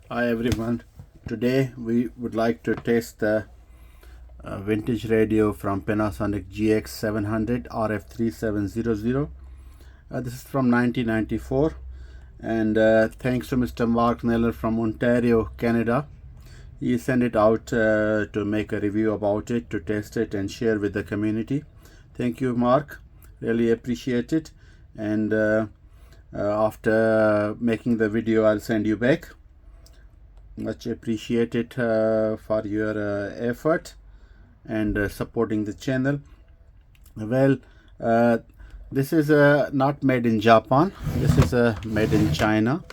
Hi everyone. Today we would like to test the vintage radio from Panasonic GX700 RF-3700. This is from 1994, and thanks to Mr. Mark Neller from Ontario, Canada. He sent it out to make a review about it, to test it and share with the community. Thank you, Mark. Really appreciate it. And after making the video, I'll send you back. Much appreciated for your effort and supporting the channel. Well, this is not made in Japan. This is made in China,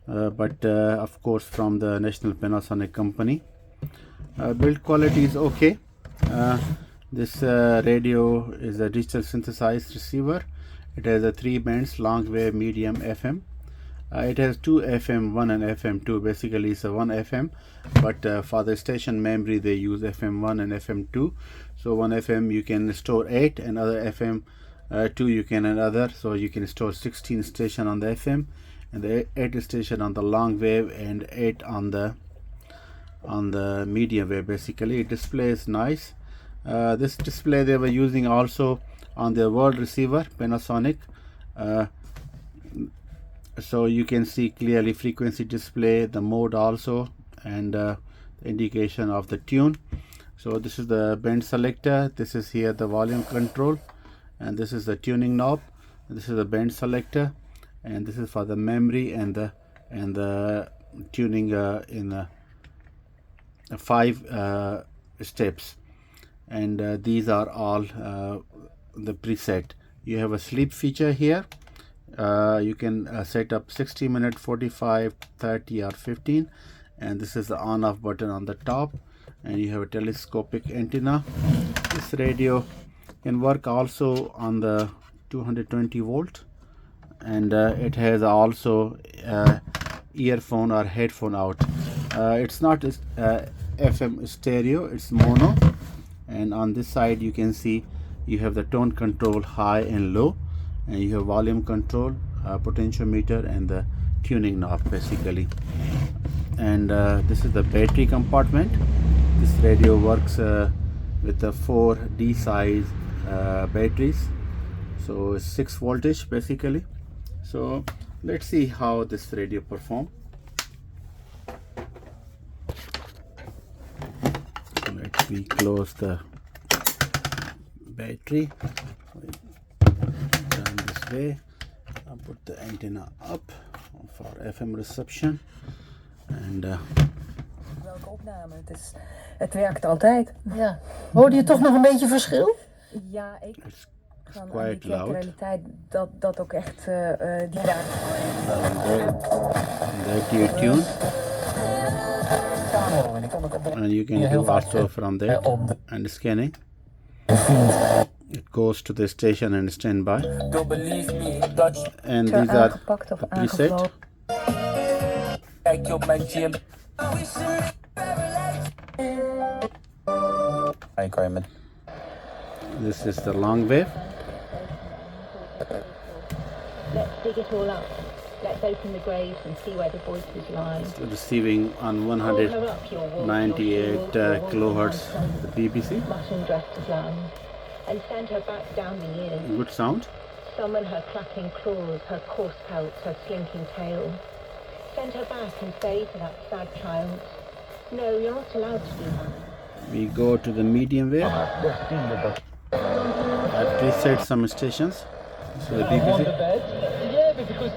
but of course from the National Panasonic company. Build quality is okay. This radio is a digital synthesized receiver. It has a 3 bands, long wave, medium, FM. It has 2 FM1 and FM2. Basically it's a 1 FM, but for the station memory they use FM1 and FM2. So 1 FM you can store 8, and other FM2 you can another, so you can store 16 station on the FM, and the 8 station on the long wave, and 8 on the medium wave. Basically it displays nice. This display they were using also on their world receiver Panasonic. So you can see clearly frequency display, the mode also, and the indication of the tune. So this is the band selector, this is here the volume control, and this is the tuning knob. This is the band selector, and this is for the memory and the tuning in 5 steps. And these are all the preset. You have a sleep feature here. You can set up 60 minutes, 45, 30 or 15, and this is the on off button on the top, and you have a telescopic antenna. This radio can work also on the 220 volt, and it has also earphone or headphone out. It's not FM stereo, it's mono. And on this side you can see you have the tone control, high and low, and you have volume control, potentiometer, and the tuning knob basically. And this is the battery compartment. This radio works with the 4 D size batteries, so 6 voltage basically. So let's see how this radio perform. Let me close the battery. Turn this way. I'll put the antenna up for FM reception. And welke opname? Het werkt altijd. Ja. Hoorde je toch nog een beetje verschil? Ja, ik van quite loud. Realiteit dat ook echt die daar. That you tune. And you can do also from there and scanning. It goes to the station and standby. And these are the preset. Hi, Kramer. This is the long wave. Let's dig it all up. Let's open the graves and see where the voices lie. It's receiving on 198 kilohertz the BBC. Mutton dressed as lambs, and send her back down the years. Good sound. Summon her clacking claws, her coarse pelts, her slinking tail. Send her back and say to that sad child, no, you're not allowed to do that. We go to the medium wave. I preset some stations. So the BBC. Yeah, because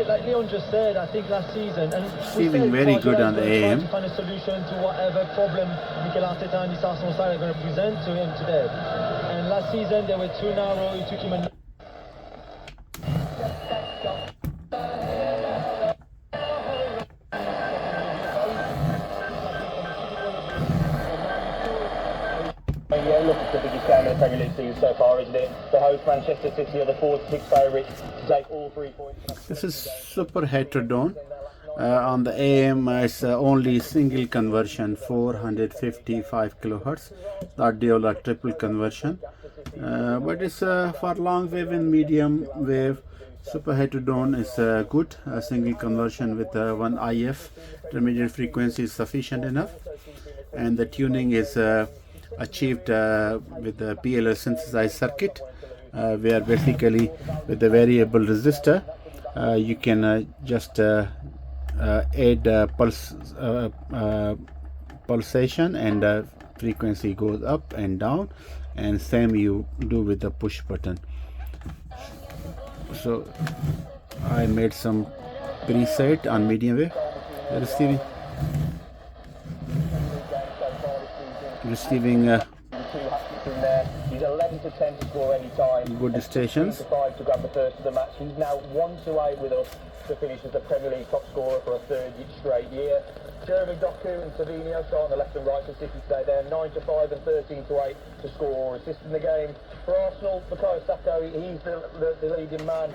like Leon just said, I think last season, and receiving very good on the AM. To find a solution to whatever problem Mikel Arteta and his Arsenal side are going to present to him today. And last season they were too narrow. It took him a Yeah, look, it's the biggest game in the Premier League season so far, isn't it? The host Manchester City are the 4-6 favourites to take all 3 points. This is super heterodone. On the AM, it's only single conversion, 455 kilohertz, not dual or triple conversion. But it's for long wave and medium wave. Super heterodone is good. A single conversion with one IF intermediate frequency is sufficient enough, and the tuning is achieved with the PLL synthesized circuit, where basically with the variable resistor you can just add pulsation, and frequency goes up and down, and same you do with the push button. So I made some preset on medium wave, receiving He's 11 to 10 to score any time. good stations. 5 to grab the first of the match. He's now 1 to 8 with us to finish as the Premier League top scorer for a third straight year. Jeremy Doku and Savinio start on the left and right for City today. They're 9 to 5 and 13 to 8 to score or assist in the game. For Arsenal, Bukayo Saka, he's the leading man.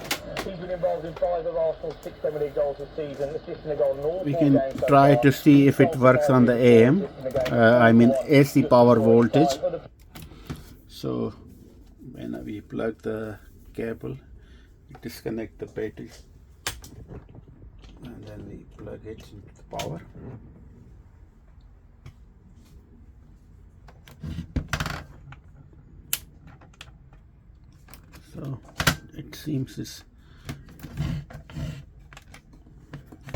He's been involved in 5 of Arsenal's 6 Premier League goals this season, assisting the goal in all 4 games. We can try to see if it works on the AM, I mean AC power voltage. So when we plug the cable, disconnect the battery, and then we plug it into the power. So it seems it's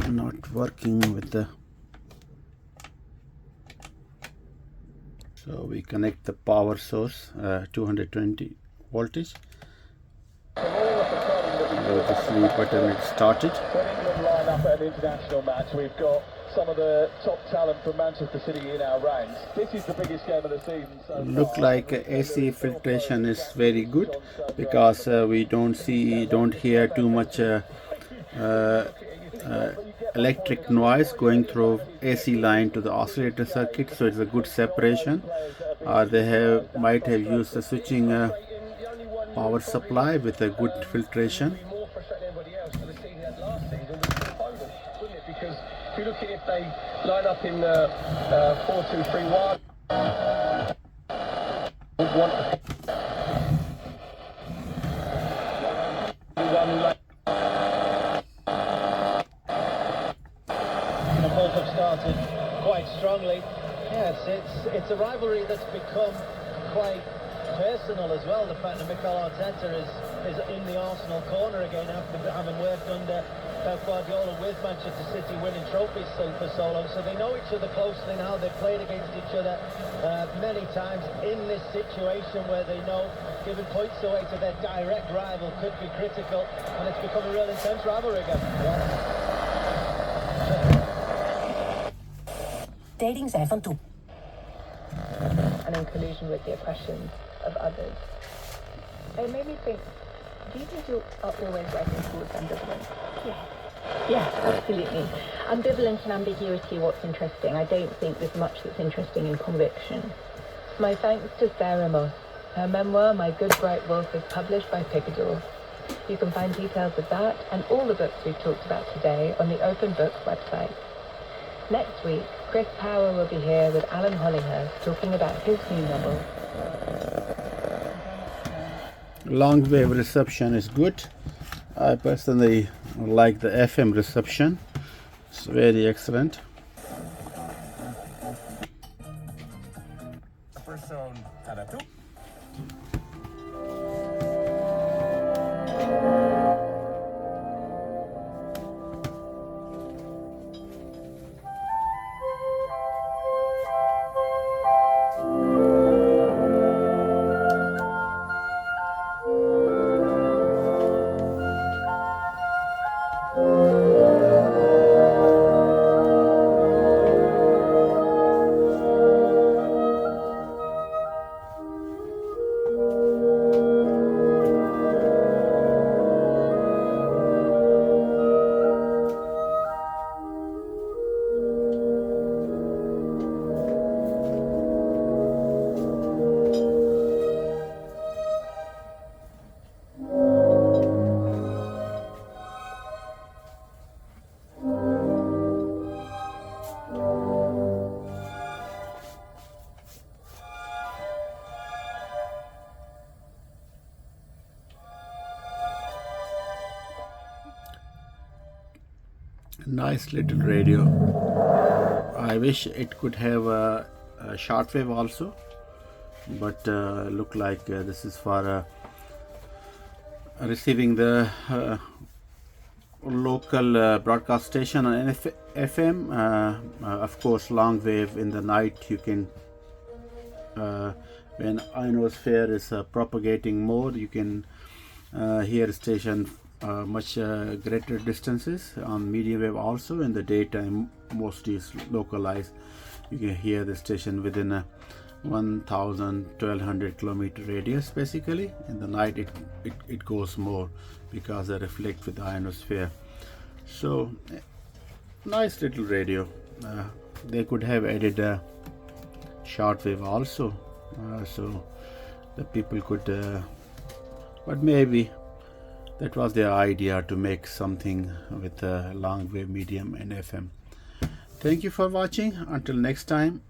not working with the. So we connect the power source, 220 voltage. With the sleep button, it started. When England line up at an international match, we've got some of the top talent from Manchester City in our ranks. This is the biggest game of the season. So Look like AC filtration is very good, because we don't hear too much electric noise going through AC line to the oscillator circuit, so it's a good separation. They might have used a switching power supply with a good filtration. Because if you look at if they line up in the 4-2-3-1, would want Both have started quite strongly. Yes, it's a rivalry that's become quite personal as well. The fact that Mikel Arteta is in the Arsenal corner again after having worked under Pep Guardiola with Manchester City, winning trophies for so long. So they know each other closely now. They've played against each other many times in this situation where they know giving points away to their direct rival could be critical, and it's become a real intense rivalry again. Dating zijn van toe. And in collusion with the oppressions of others. It made me think, do you think you are always working towards ambivalence? Yeah, absolutely. Ambivalence and ambiguity, what's interesting. I don't think there's much that's interesting in conviction. My thanks to Sarah Moss. Her memoir, My Good Bright Wolf, is published by Picador. You can find details of that and all the books we've talked about today on the Open Books website. Next week, Chris Power will be here with Alan Hollinghurst talking about his new novel. Longwave reception is good. I personally like the FM reception. It's very excellent. Nice little radio. I wish it could have a shortwave also, but look like this is for receiving the local broadcast station on FM. Of course, Longwave in the night you can, when ionosphere is propagating more, you can hear station much greater distances. On medium wave also in the daytime mostly is localized. You can hear the station within a 1200 kilometer radius. Basically in the night it goes more because they reflect with the ionosphere. So nice little radio. They could have added a shortwave also, so the people could but maybe that was their idea, to make something with a long wave medium and FM. Thank you for watching. Until next time.